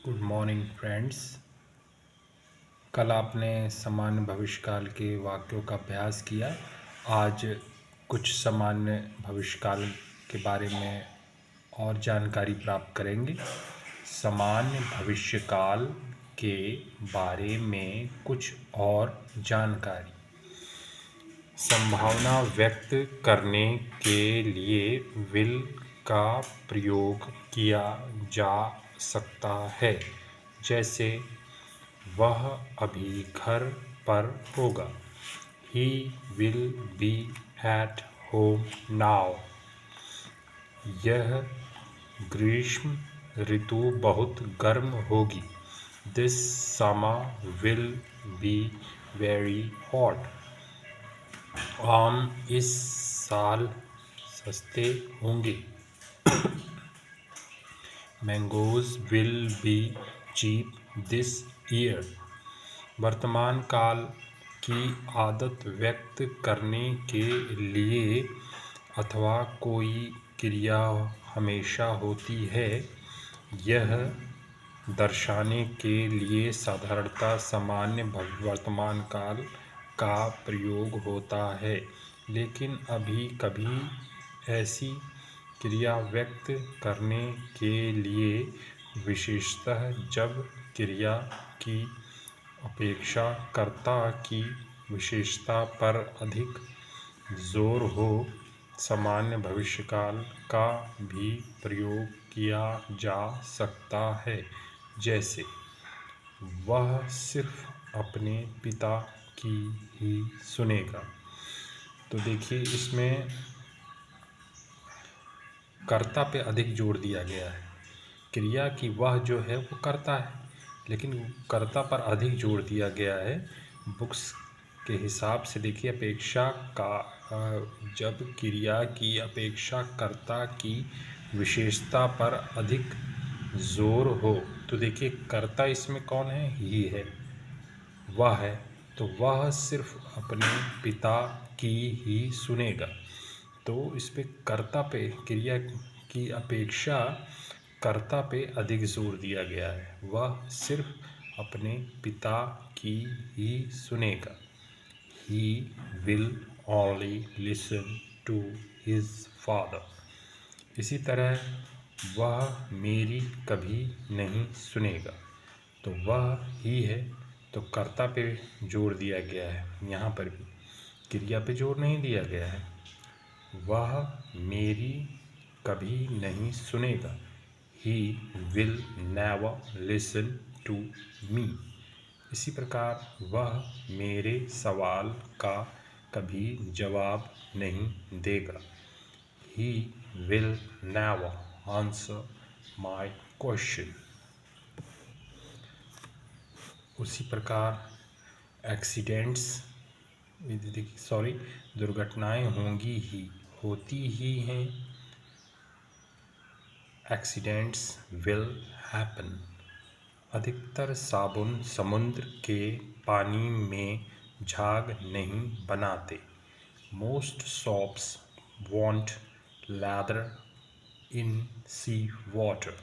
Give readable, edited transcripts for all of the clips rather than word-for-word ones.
Good morning friends. कल आपने सामान्य भविष्यकाल के वाक्यों का अभ्यास किया। आज कुछ सामान्य भविष्यकाल के बारे में और जानकारी प्राप्त करेंगे। सामान्य भविष्यकाल के बारे में कुछ और जानकारी। संभावना व्यक्त करने के लिए विल का प्रयोग किया जा सकता है, जैसे वह अभी घर पर होगा। He will be at home now. यह ग्रीष्म ऋतु बहुत गर्म होगी। This summer will be very hot. आम इस साल सस्ते होंगे। Mangoes will be cheap this year. वर्तमान काल की आदत व्यक्त करने के लिए अथवा कोई क्रिया हमेशा होती है, यह दर्शाने के लिए साधारणतः सामान्य वर्तमान काल का प्रयोग होता है, लेकिन अभी कभी ऐसी क्रिया व्यक्त करने के लिए, विशेषतः जब क्रिया की अपेक्षा कर्ता की विशेषता पर अधिक जोर हो, सामान्य भविष्यकाल का भी प्रयोग किया जा सकता है, जैसे वह सिर्फ अपने पिता की ही सुनेगा। तो देखिए, इसमें कर्ता पे अधिक जोर दिया गया है। क्रिया की वह जो है वो कर्ता है, लेकिन कर्ता पर अधिक जोर दिया गया है। बुक्स के हिसाब से देखिए, अपेक्षा का जब क्रिया की अपेक्षा कर्ता की विशेषता पर अधिक जोर हो, तो देखिए कर्ता इसमें कौन है? ही है, वह है। तो वह सिर्फ अपने पिता की ही सुनेगा। तो इस पे कर्ता पे, क्रिया की अपेक्षा कर्ता पे अधिक जोर दिया गया है। वह सिर्फ अपने पिता की ही सुनेगा। He will only listen to his father. इसी तरह वह मेरी कभी नहीं सुनेगा। तो वह ही है, तो कर्ता पे जोर दिया गया है। यहाँ पर भी क्रिया पे जोर नहीं दिया गया है। वह मेरी कभी नहीं सुनेगा। He will never listen to me. इसी प्रकार वह मेरे सवाल का कभी जवाब नहीं देगा। He will never answer my question. उसी प्रकार दुर्घटनाएं होंगी ही, होती ही हैं। Accidents will happen. अधिकतर साबुन समुद्र के पानी में झाग नहीं बनाते। Most soaps won't lather in sea water.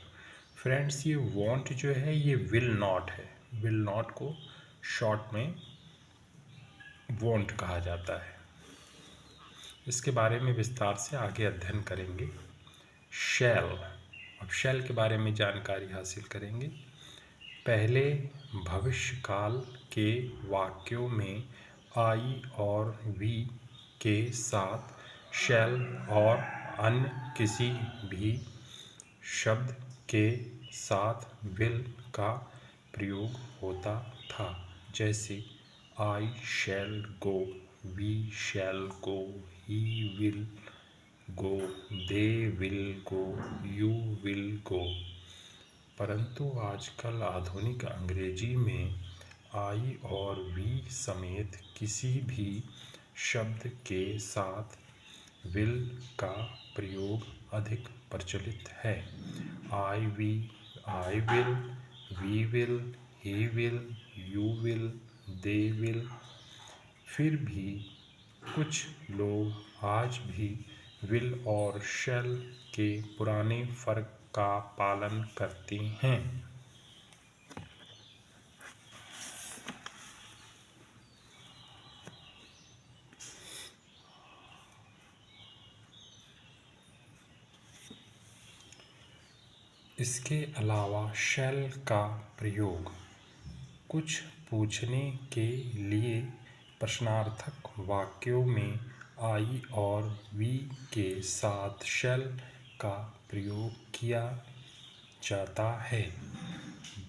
Friends, ये won't जो है ये will not है। will not को शॉर्ट में won't कहा जाता है। इसके बारे में विस्तार से आगे अध्ययन करेंगे। shall, अब shall के बारे में जानकारी हासिल करेंगे। पहले भविष्यकाल के वाक्यों में आई और वी के साथ shall और अन्य किसी भी शब्द के साथ will का प्रयोग होता था, जैसे I shall go, we shall go, he will go, they will go, you will go। परंतु आजकल आधुनिक अंग्रेजी में आई और वी समेत किसी भी शब्द के साथ विल का प्रयोग अधिक प्रचलित है। I will, we will, he will, you will, they will. फिर भी कुछ लोग आज भी विल और शैल के पुराने फर्क का पालन करते हैं। इसके अलावा शैल का प्रयोग कुछ पूछने के लिए प्रश्नार्थक वाक्यों में आई और वी के साथ शैल का प्रयोग किया जाता है।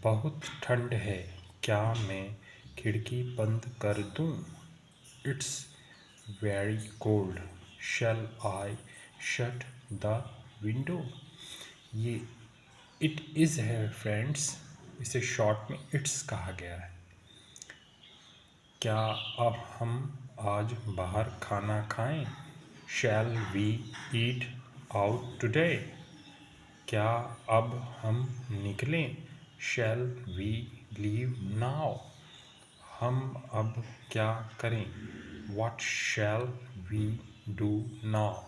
बहुत ठंड है, क्या मैं खिड़की बंद कर दूं? It's very cold, shall I shut the window? ये इट इज़ है फ्रेंड्स, इसे शॉर्ट में इट्स कहा गया है। क्या अब हम आज बाहर खाना खाएं? Shall we eat out today? क्या अब हम निकलें? Shall we leave now? हम अब क्या करें? What shall we do now?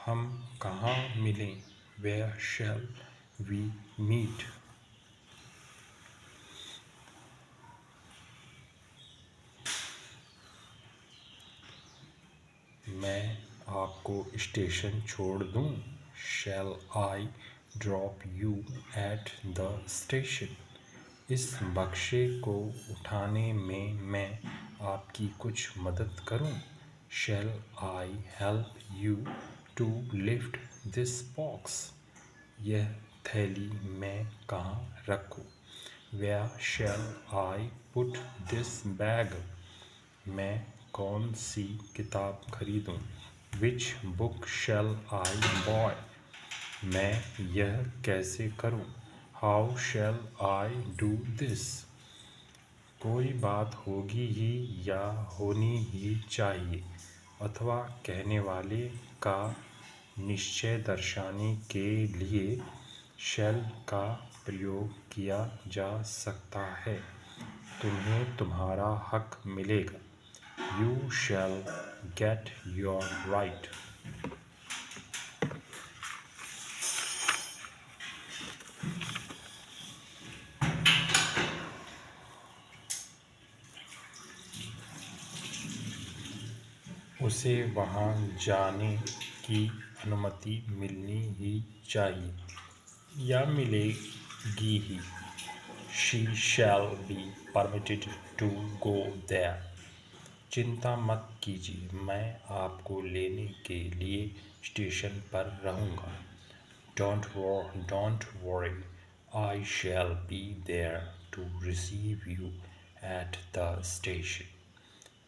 हम कहाँ मिलें? Where shall we meet? मैं आपको स्टेशन छोड़ दूं? Shall I drop you at the station? इस बक्से को उठाने में मैं आपकी कुछ मदद करूं? Shall I help you to lift this box? यह थैली मैं कहाँ रखूं? Where shall I put this bag? मैं कौन सी किताब खरीदूं? Which book shall I buy? मैं यह कैसे करूं? How shall I do this? कोई बात होगी ही या होनी ही चाहिए, अथवा कहने वाले का निश्चय दर्शाने के लिए शैल का प्रयोग किया जा सकता है। तुम्हें तुम्हारा हक मिलेगा। You shall get your right. उसे वहाँ जाने की अनुमति मिलनी ही चाहिए या मिलेगी ही। She shall be permitted to go there. चिंता मत कीजिए, मैं आपको लेने के लिए स्टेशन पर रहूँगा। Don't worry, I shall be there to receive you at the station.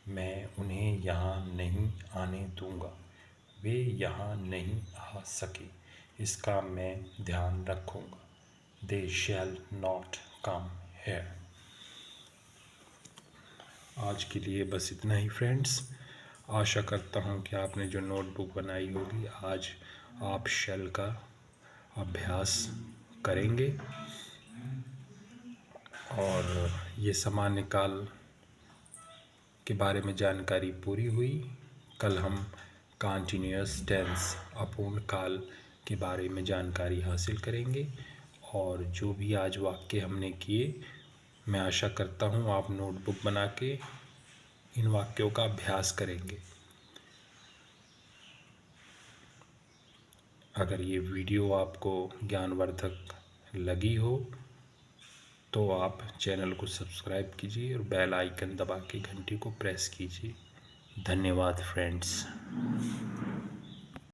मैं उन्हें यहाँ नहीं आने दूँगा, वे यहाँ नहीं आ सके, इसका मैं ध्यान रखूँगा। They shall not come here. आज के लिए बस इतना ही फ्रेंड्स। आशा करता हूँ कि आपने जो नोटबुक बनाई होगी आज आप शैल का अभ्यास करेंगे और ये सामान्य काल के बारे में जानकारी पूरी हुई। कल हम कंटिन्यूअस टेंस अपूर्ण काल के बारे में जानकारी हासिल करेंगे और जो भी आज वाक्य हमने किए मैं आशा करता हूँ आप नोटबुक बना के इन वाक्यों का अभ्यास करेंगे। अगर ये वीडियो आपको ज्ञानवर्धक लगी हो तो आप चैनल को सब्सक्राइब कीजिए और बेल आइकन दबा के घंटी को प्रेस कीजिए। धन्यवाद फ्रेंड्स।